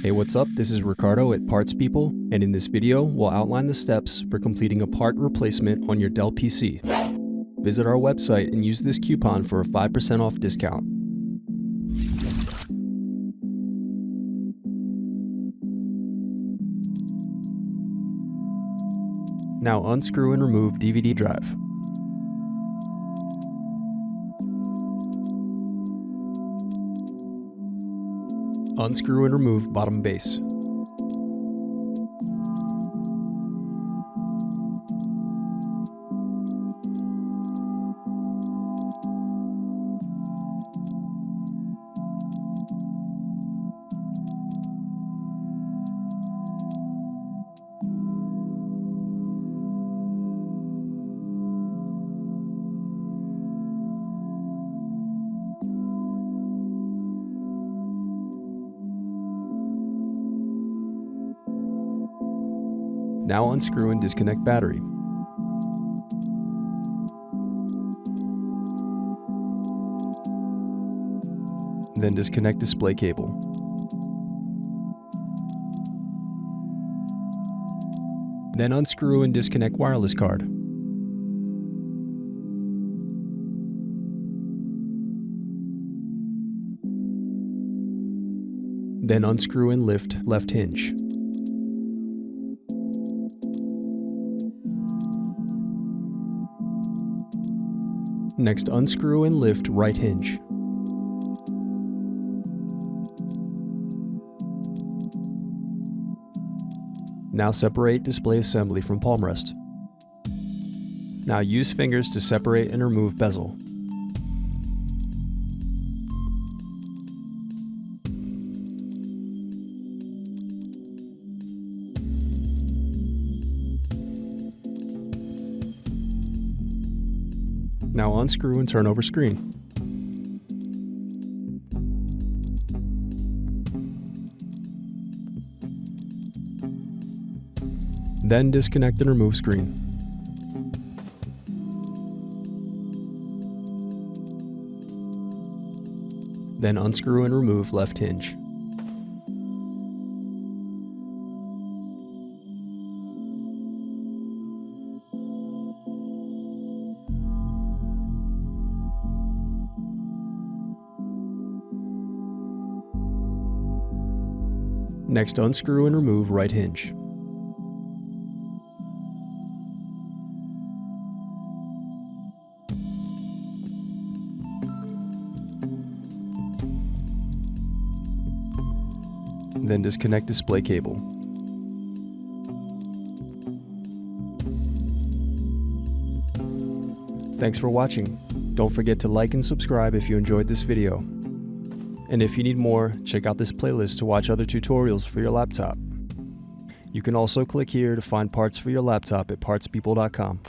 Hey, what's up? This is Ricardo at Parts People, and in this video, we'll outline the steps for completing a part replacement on your Dell PC. Visit our website and use this coupon for a 5% off discount. Now unscrew and remove DVD drive. Unscrew and remove bottom base. Now unscrew and disconnect battery. Then disconnect display cable. Then unscrew and disconnect wireless card. Then unscrew and lift left hinge. Next, unscrew and lift right hinge. Now separate display assembly from palmrest. Now use fingers to separate and remove bezel. Now unscrew and turn over screen. Then disconnect and remove screen. Then unscrew and remove left hinge. Next, unscrew and remove right hinge. Then disconnect display cable. Thanks for watching. Don't forget to like and subscribe if you enjoyed this video. And if you need more, check out this playlist to watch other tutorials for your laptop. You can also click here to find parts for your laptop at partspeople.com.